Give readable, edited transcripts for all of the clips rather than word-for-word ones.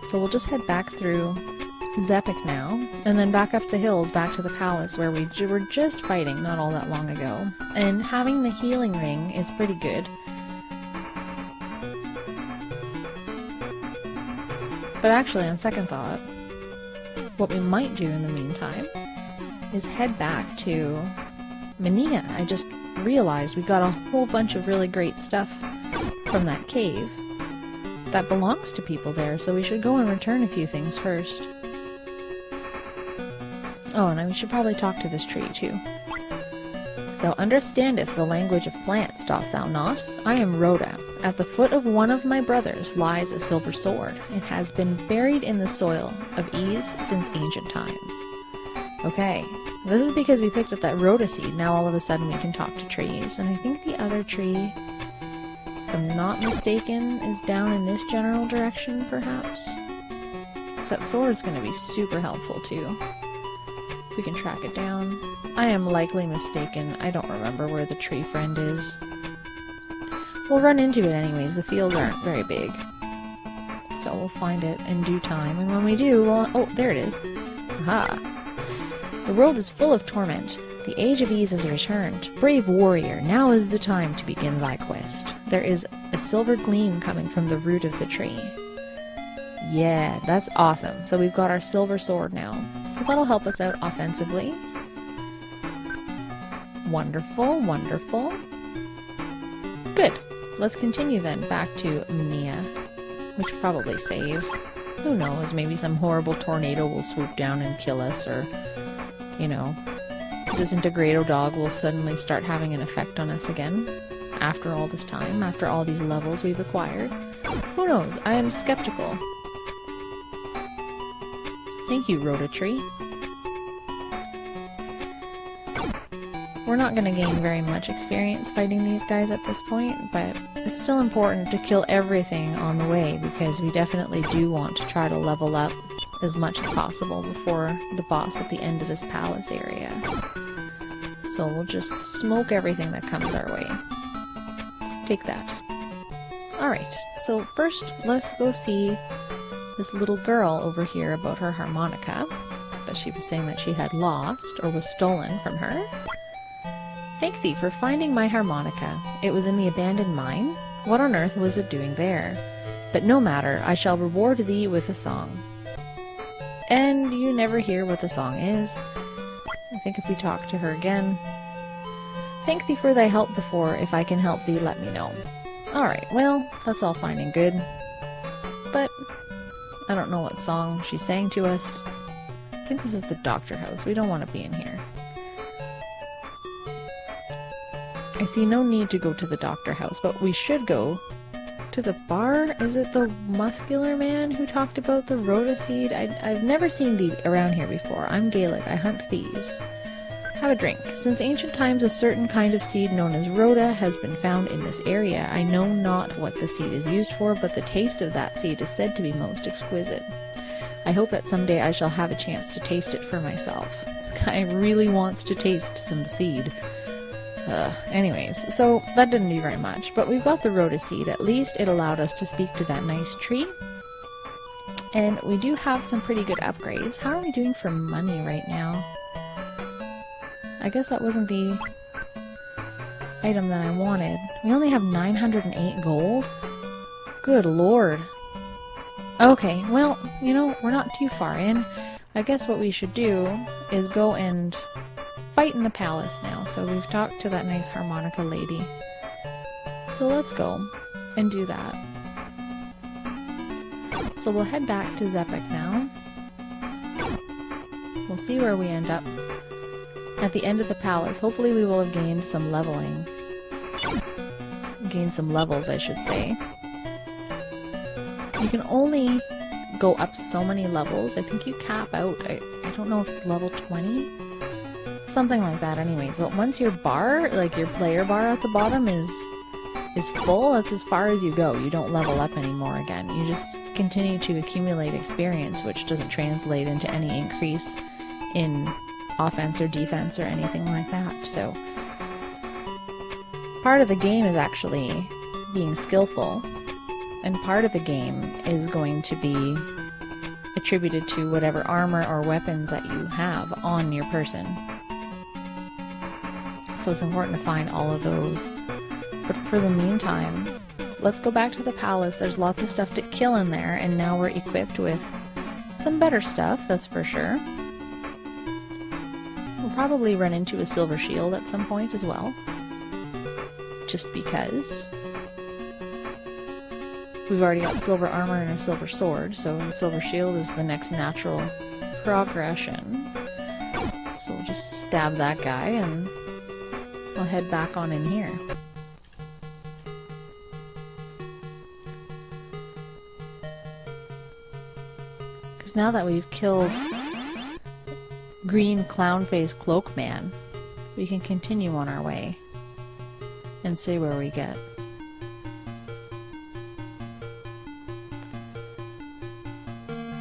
So we'll just head back through Zepik now, and then back up the hills, back to the palace where we were just fighting not all that long ago. And having the healing ring is pretty good. But actually, on second thought, what we might do in the meantime is head back to Minia. I just realized we got a whole bunch of really great stuff from that cave that belongs to people there, so we should go and return a few things first. Oh, and we should probably talk to this tree, too. Thou understandest the language of plants, dost thou not? I am Rhoda. At the foot of one of my brothers lies a silver sword. It has been buried in the soil of ease since ancient times. Okay, this is because we picked up that Rhoda seed. Now all of a sudden we can talk to trees. And I think the other tree, if I'm not mistaken, is down in this general direction, perhaps? Because that sword's going to be super helpful, too. We can track it down. I am likely mistaken. I don't remember where the tree friend is. We'll run into it anyways. The fields aren't very big. So we'll find it in due time. And when we do, we'll... Oh, there it is. Aha. The world is full of torment. The age of ease has returned. Brave warrior, now is the time to begin thy quest. There is a silver gleam coming from the root of the tree. Yeah, that's awesome. So we've got our silver sword now. So that'll help us out offensively. Wonderful, wonderful. Good. Let's continue then back to Minia. We should probably save. Who knows, maybe some horrible tornado will swoop down and kill us, or, you know, Disintegrato Dog will suddenly start having an effect on us again. After all this time, after all these levels we've acquired. Who knows? I am skeptical. Thank you, Rhoda Tree. We're not going to gain very much experience fighting these guys at this point, but it's still important to kill everything on the way, because we definitely do want to try to level up as much as possible before the boss at the end of this palace area. So we'll just smoke everything that comes our way. Take that. Alright, so first let's go see this little girl over here about her harmonica that she was saying that she had lost or was stolen from her. Thank thee for finding my harmonica. It was in the abandoned mine. What on earth was it doing there? But no matter, I shall reward thee with a song. And you never hear what the song is. I think if we talk to her again. Thank thee for thy help before. If I can help thee, let me know. Alright, well, that's all fine and good. But I don't know what song she sang to us. I think this is the doctor house. We don't want to be in here. I see no need to go to the doctor house, but we should go to the bar. Is it the muscular man who talked about the Rhoda seed? I've never seen thee around here before. I'm Gaelic. I hunt thieves. Have a drink. Since ancient times, a certain kind of seed known as Rhoda has been found in this area. I know not what the seed is used for, but the taste of that seed is said to be most exquisite. I hope that someday I shall have a chance to taste it for myself. This guy really wants to taste some seed. Anyways, so that didn't do very much, but we've got the Rhoda seed. At least it allowed us to speak to that nice tree. And we do have some pretty good upgrades. How are we doing for money right now? I guess that wasn't the item that I wanted. We only have 908 gold? Good lord. Okay, well, you know, we're not too far in. I guess what we should do is go and fight in the palace now. So we've talked to that nice harmonica lady. So let's go and do that. So we'll head back to Zepik now. We'll see where we end up at the end of the palace. Hopefully we will have gained some leveling. Gained some levels, I should say. You can only go up so many levels. I think you cap out, I don't know if it's level 20? Something like that anyways. But once your bar, like your player bar at the bottom is full, that's as far as you go. You don't level up anymore again. You just continue to accumulate experience, which doesn't translate into any increase in offense or defense or anything like that. So part of the game is actually being skillful, and part of the game is going to be attributed to whatever armor or weapons that you have on your person. So it's important to find all of those. But for the meantime, let's go back to the palace. There's lots of stuff to kill in there, and now we're equipped with some better stuff, that's for sure. We'll probably run into a silver shield at some point as well. Just because. We've already got silver armor and a silver sword, so the silver shield is the next natural progression. So we'll just stab that guy and we'll head back on in here. Because now that we've killed Green Clown-Faced Cloak Man, we can continue on our way and see where we get.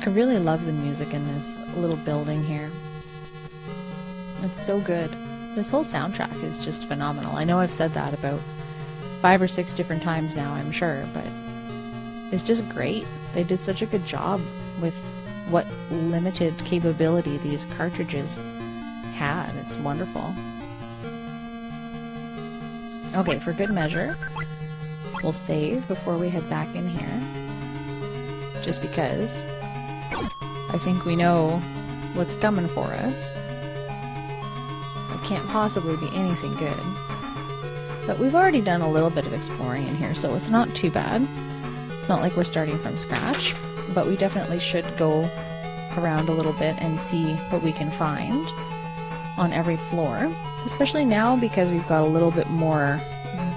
I really love the music in this little building here. It's so good. This whole soundtrack is just phenomenal. I know I've said that about 5 or 6 different times now, I'm sure, but it's just great. They did such a good job with what limited capability these cartridges had. It's wonderful. Okay, for good measure, we'll save before we head back in here. Just because I think we know what's coming for us. It can't possibly be anything good. But we've already done a little bit of exploring in here, so it's not too bad. It's not like we're starting from scratch, but we definitely should go around a little bit and see what we can find on every floor. Especially now because we've got a little bit more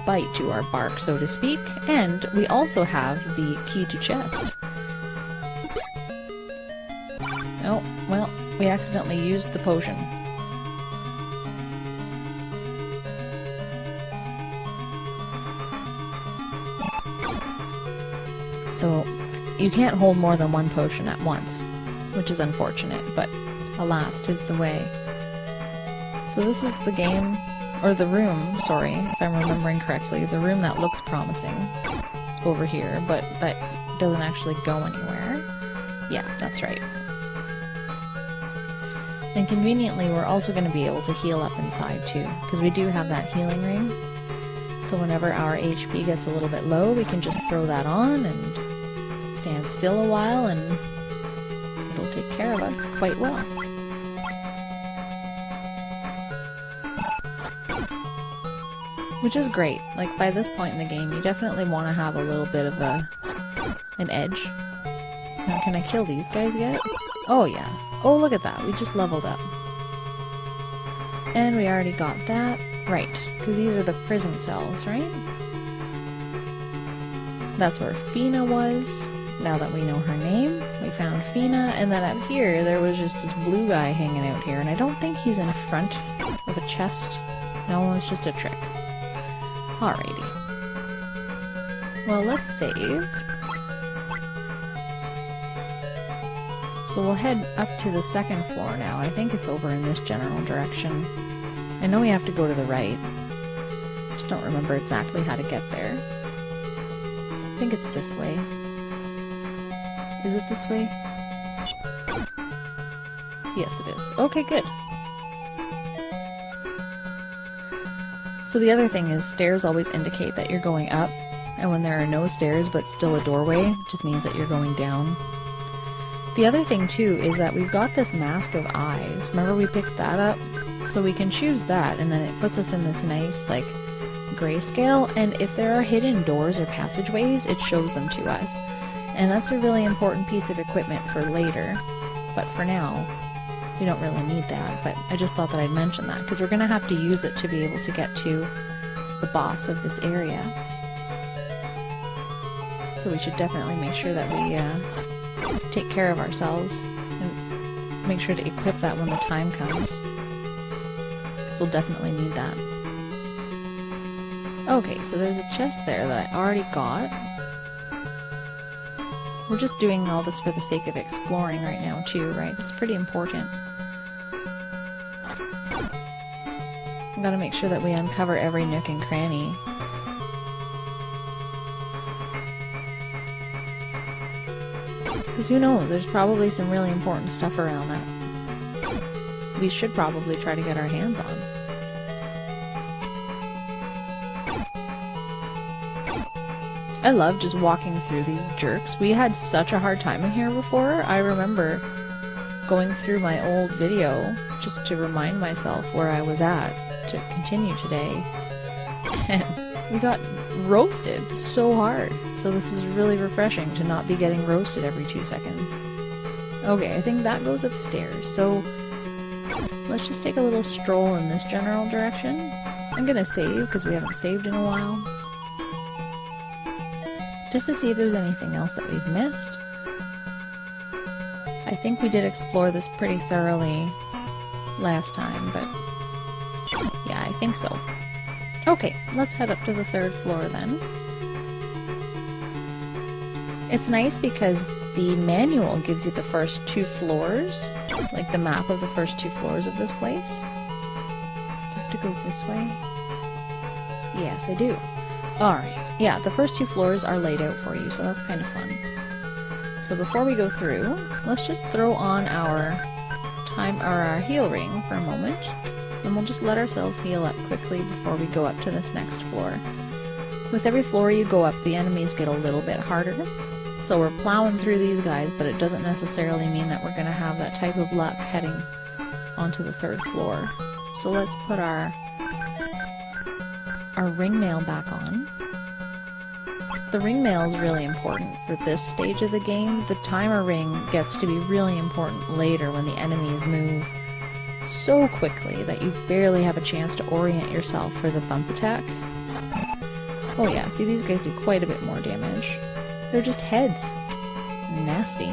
bite to our bark, so to speak, and we also have the key to chest. Oh, well, we accidentally used the potion. So, you can't hold more than one potion at once, which is unfortunate, but alas, 'tis the way. So this is the game, or the room, sorry, if I'm remembering correctly, the room that looks promising over here, but that doesn't actually go anywhere. Yeah, that's right. And conveniently, we're also going to be able to heal up inside too, because we do have that healing ring. So whenever our HP gets a little bit low, we can just throw that on and stand still a while, and it'll take care of us quite well. Which is great. Like, by this point in the game, you definitely want to have a little bit of an edge. Now, can I kill these guys yet? Oh yeah. Oh, look at that. We just leveled up. And we already got that. Right. Because these are the prison cells, right? That's where Fina was. Now that we know her name, we found Fina. And then up here, there was just this blue guy hanging out here. And I don't think he's in front of a chest. No, it's just a trick. Alrighty. Well, let's save. So we'll head up to the second floor now. I think it's over in this general direction. I know we have to go to the right. Just don't remember exactly how to get there. I think it's this way. Is it this way? Yes, it is. Okay, good. So the other thing is, stairs always indicate that you're going up, and when there are no stairs but still a doorway, it just means that you're going down. The other thing too is that we've got this mask of eyes. Remember we picked that up? So we can choose that, and then it puts us in this nice, like, grayscale, and if there are hidden doors or passageways, it shows them to us. And that's a really important piece of equipment for later, but for now, we don't really need that. But I just thought that I'd mention that, because we're going to have to use it to be able to get to the boss of this area. So we should definitely make sure that we take care of ourselves and make sure to equip that when the time comes, because we'll definitely need that. Okay, so there's a chest there that I already got. We're just doing all this for the sake of exploring right now too, right? It's pretty important. We've got to make sure that we uncover every nook and cranny. Because who knows, there's probably some really important stuff around that we should probably try to get our hands on. I love just walking through these jerks. We had such a hard time in here before. I remember going through my old video just to remind myself where I was at to continue today. And we got roasted so hard. So this is really refreshing to not be getting roasted every 2 seconds. Okay, I think that goes upstairs. So let's just take a little stroll in this general direction. I'm gonna save because we haven't saved in a while. Just to see if there's anything else that we've missed. I think we did explore this pretty thoroughly last time, but yeah, I think so. Okay, let's head up to the 3rd floor then. It's nice because the manual gives you the first 2 floors, like the map of the first 2 floors of this place. Do I have to go this way? Yes, I do. Alright, yeah, the first 2 floors are laid out for you, so that's kind of fun. So before we go through, let's just throw on our heal ring for a moment, and we'll just let ourselves heal up quickly before we go up to this next floor. With every floor you go up, the enemies get a little bit harder, so we're plowing through these guys, but it doesn't necessarily mean that we're going to have that type of luck heading onto the 3rd floor. So let's put our ring mail back on. The ring mail is really important for this stage of the game. The timer ring gets to be really important later when the enemies move so quickly that you barely have a chance to orient yourself for the bump attack. Oh yeah, see, these guys do quite a bit more damage. They're just heads. Nasty.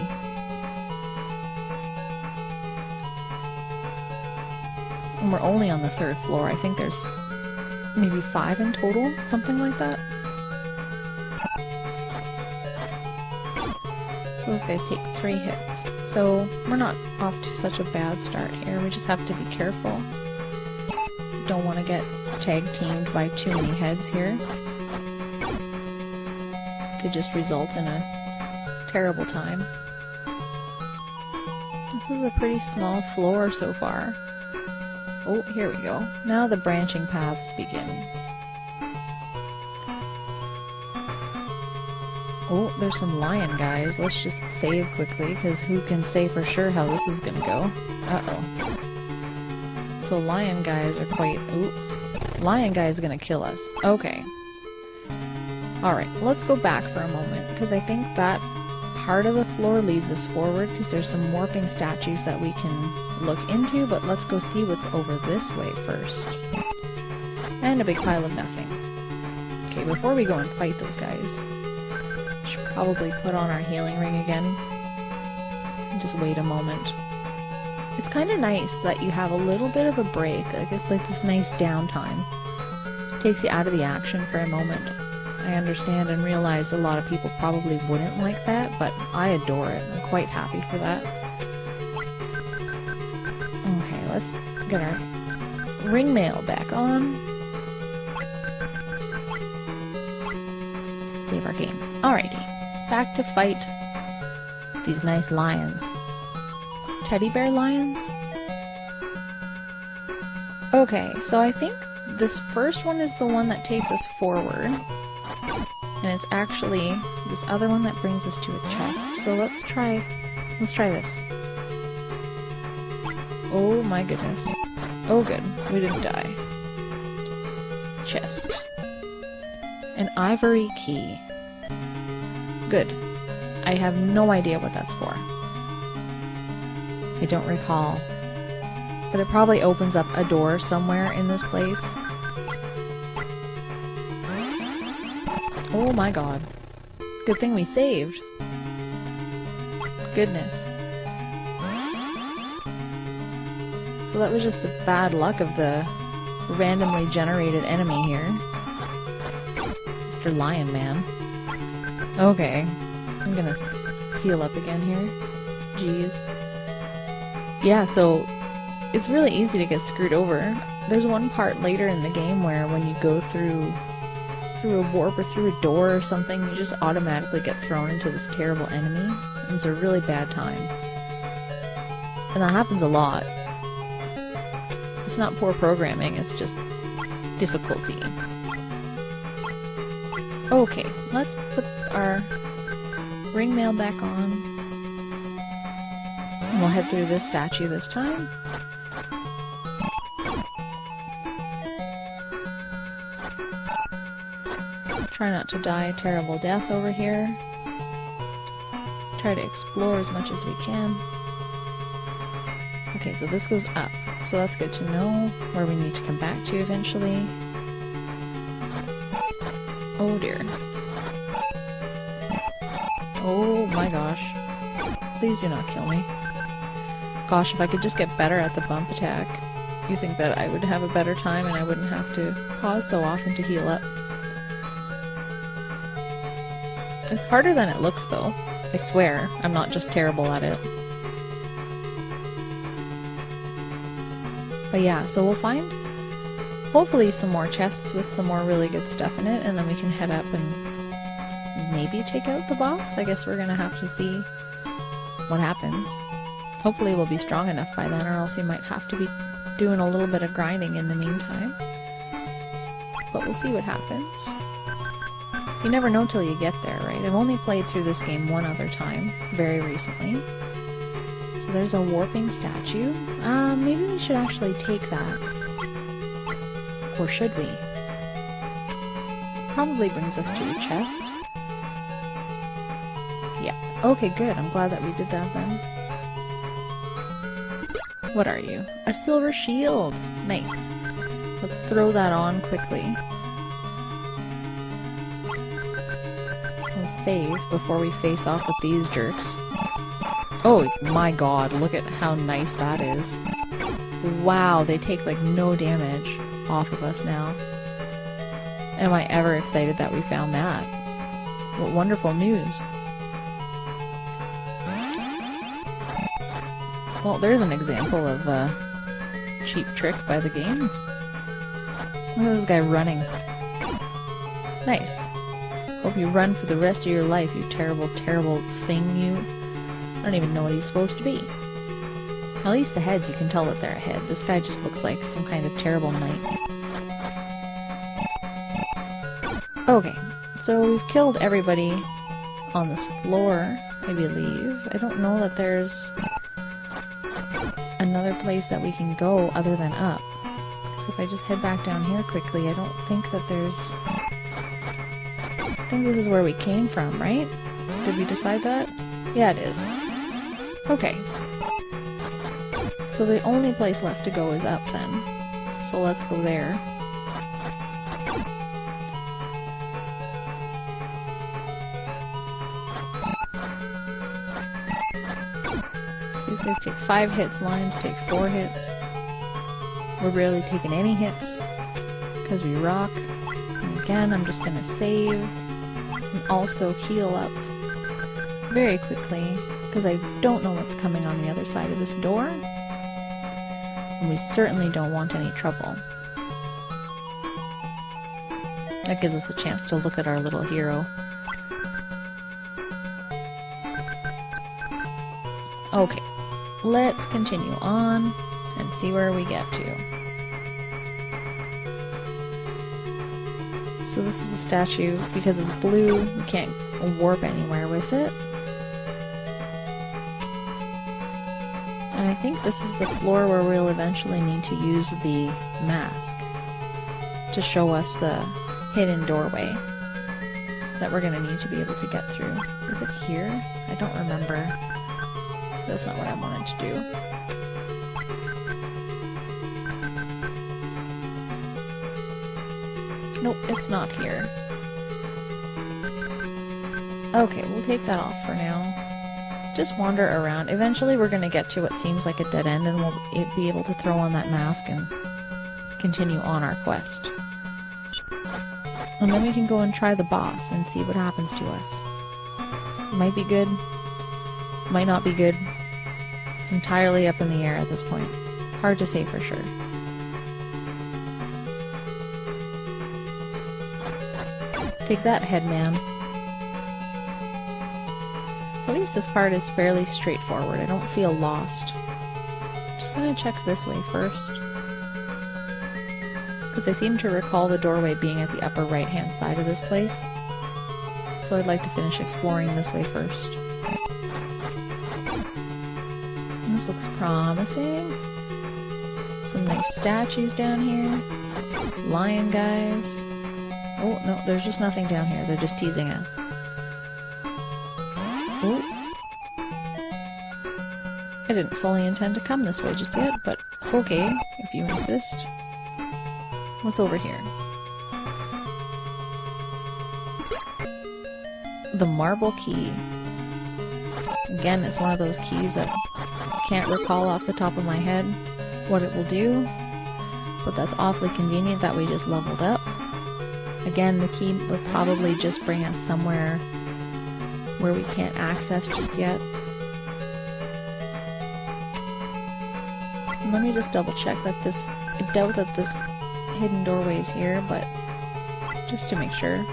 And we're only on the 3rd floor. I think there's maybe 5 in total, something like that. So those guys take 3 hits. So we're not off to such a bad start here. We just have to be careful. Don't want to get tag teamed by too many heads here. Could just result in a terrible time. This is a pretty small floor so far. Oh, here we go. Now the branching paths begin. Oh, there's some lion guys. Let's just save quickly, because who can say for sure how this is gonna go? Uh-oh. So lion guys are quite... Ooh. Lion guy is gonna kill us. Okay. Alright, let's go back for a moment, because I think that part of the floor leads us forward, because there's some warping statues that we can look into, but let's go see what's over this way first. And a big pile of nothing. Okay, before we go and fight those guys, should probably put on our healing ring again. And just wait a moment. It's kind of nice that you have a little bit of a break. I guess like this nice downtime. Takes you out of the action for a moment. I understand and realize a lot of people probably wouldn't like that, but I adore it. I'm quite happy for that. Okay, let's get our ring mail back on. Save our game. Alrighty. Back to fight these nice lions. Teddy bear lions? Okay, so I think this first one is the one that takes us forward. And it's actually this other one that brings us to a chest. So let's try this. Oh my goodness. Oh good, we didn't die. Chest. An ivory key. Good. I have no idea what that's for. I don't recall. But it probably opens up a door somewhere in this place. Oh my god. Good thing we saved. Goodness. So that was just a bad luck of the randomly generated enemy here. Mr. Lion Man. Okay. I'm gonna heal up again here. Jeez. Yeah, so it's really easy to get screwed over. There's one part later in the game where when you go through a warp or through a door or something, you just automatically get thrown into this terrible enemy. It's a really bad time. And that happens a lot. It's not poor programming, it's just difficulty. Okay, let's put our ring mail back on. And we'll head through this statue this time. Try not to die a terrible death over here. Try to explore as much as we can. Okay, so this goes up. So that's good to know where we need to come back to eventually. Oh dear. Oh my gosh. Please do not kill me. Gosh, if I could just get better at the bump attack, you think that I would have a better time and I wouldn't have to pause so often to heal up. It's harder than it looks though. I swear, I'm not just terrible at it. But yeah, so we'll find hopefully some more chests with some more really good stuff in it, and then we can head up and maybe take out the boss. I guess we're gonna have to see what happens. Hopefully we'll be strong enough by then, or else we might have to be doing a little bit of grinding in the meantime. But we'll see what happens. You never know till you get there, right? I've only played through this game one other time, very recently. So there's a warping statue. Maybe we should actually take that. Or should we? Probably brings us to the chest. Yeah. Okay, good. I'm glad that we did that then. What are you? A silver shield! Nice. Let's throw that on quickly. We'll save before we face off with these jerks. Oh my god, look at how nice that is. Wow, they take like no damage off of us now. Am I ever excited that we found that? What wonderful news. Well, there's an example of a cheap trick by the game. Look at this guy running. Nice. Hope you run for the rest of your life, you terrible, terrible thing, you. I don't even know what he's supposed to be. At least the heads, you can tell that they're a head. This guy just looks like some kind of terrible knight. Okay, so we've killed everybody on this floor, I believe. I don't know that there's another place that we can go other than up. So if I just head back down here quickly, I don't think that there's... I think this is where we came from, right? Did we decide that? Yeah, it is. Okay. So the only place left to go is up then. So let's go there. So these guys take 5 hits, lions take 4 hits. We're barely taking any hits because we rock. And again, I'm just gonna save and also heal up very quickly because I don't know what's coming on the other side of this door. And we certainly don't want any trouble. That gives us a chance to look at our little hero. Okay, let's continue on and see where we get to. So this is a statue. Because it's blue, we can't warp anywhere with it. And I think this is the floor where we'll eventually need to use the mask to show us a hidden doorway that we're going to need to be able to get through. Is it here? I don't remember. That's not what I wanted to do. Nope, it's not here. Okay, we'll take that off for now. Just wander around. Eventually we're going to get to what seems like a dead end and we'll be able to throw on that mask and continue on our quest. And then we can go and try the boss and see what happens to us. Might be good, might not be good. It's entirely up in the air at this point. Hard to say for sure. Take that, headman. At least this part is fairly straightforward. I don't feel lost. I'm just gonna check this way first. Because I seem to recall the doorway being at the upper right-hand side of this place. So I'd like to finish exploring this way first. This looks promising. Some nice statues down here. Lion guys. Oh, no, there's just nothing down here. They're just teasing us. Oh. I didn't fully intend to come this way just yet, but okay, if you insist. What's over here? The marble key. Again, it's one of those keys that I can't recall off the top of my head what it will do, but that's awfully convenient that we just leveled up. Again, the key would probably just bring us somewhere where we can't access just yet. Let me just double check that this... I doubt that this hidden doorway is here, but just to make sure.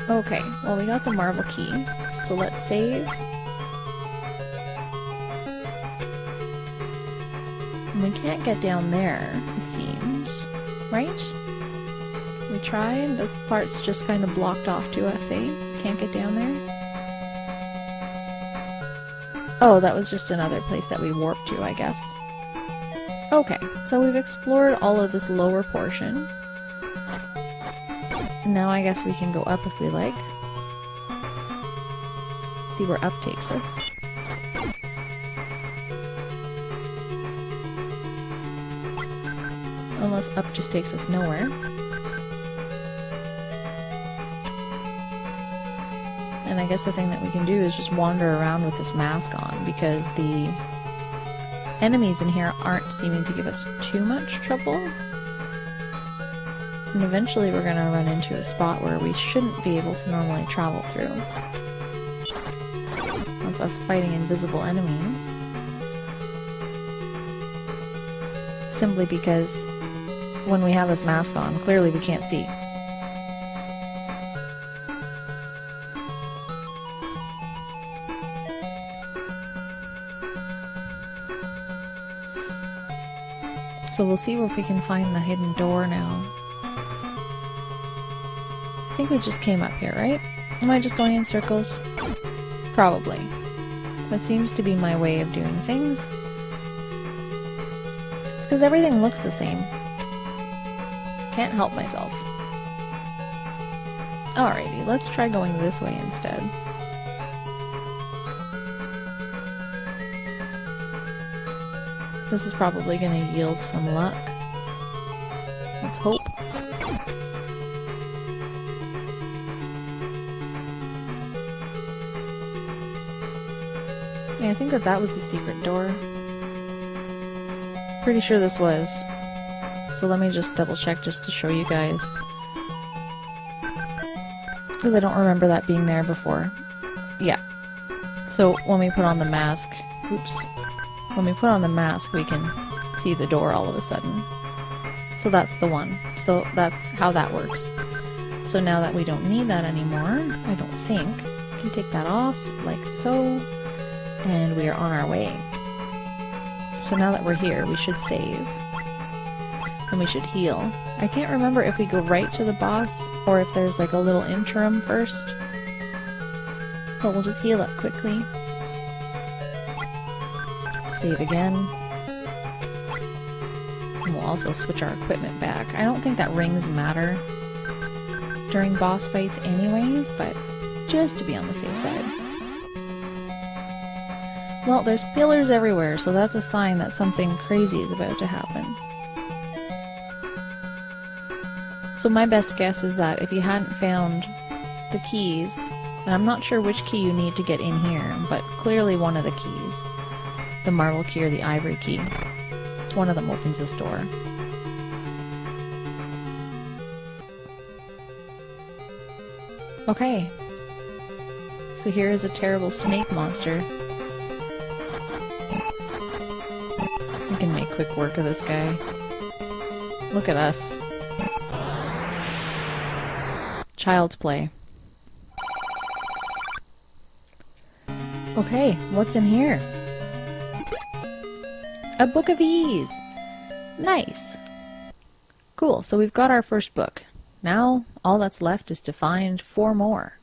Okay, well we got the marble key, so let's save. And we can't get down there, it seems. Right? We tried, the part's just kind of blocked off to us, eh? Can't get down there? Oh, that was just another place that we warped to, I guess. Okay, so we've explored all of this lower portion. And now I guess we can go up if we like. See where up takes us. Unless up just takes us nowhere. And I guess the thing that we can do is just wander around with this mask on, because the enemies in here aren't seeming to give us too much trouble. And eventually we're gonna run into a spot where we shouldn't be able to normally travel through. That's us fighting invisible enemies. Simply because when we have this mask on, clearly we can't see. So we'll see if we can find the hidden door now. I think we just came up here, right? Am I just going in circles? Probably. That seems to be my way of doing things. It's because everything looks the same. Can't help myself. Alrighty, let's try going this way instead. This is probably going to yield some luck. Let's hope. Yeah, I think that was the secret door. Pretty sure this was. So let me just double check just to show you guys. Because I don't remember that being there before. Yeah. So when we put on the mask... Oops. When we put on the mask, we can see the door all of a sudden. So that's the one. So that's how that works. So now that we don't need that anymore, I don't think, we can take that off, like so, and we are on our way. So now that we're here, we should save. And we should heal. I can't remember if we go right to the boss, or if there's like a little interim first. But we'll just heal up quickly. Save again. And we'll also switch our equipment back. I don't think that rings matter during boss fights anyways, but just to be on the safe side. Well, there's pillars everywhere, so that's a sign that something crazy is about to happen. So my best guess is that if you hadn't found the keys, and I'm not sure which key you need to get in here, but clearly one of the keys, the marble key or the ivory key, one of them opens this door. Okay. So here is a terrible snake monster. We can make quick work of this guy. Look at us. Child's play. Okay, what's in here? A book of ease! Nice! Cool, so we've got our first book. Now, all that's left is to find 4 more.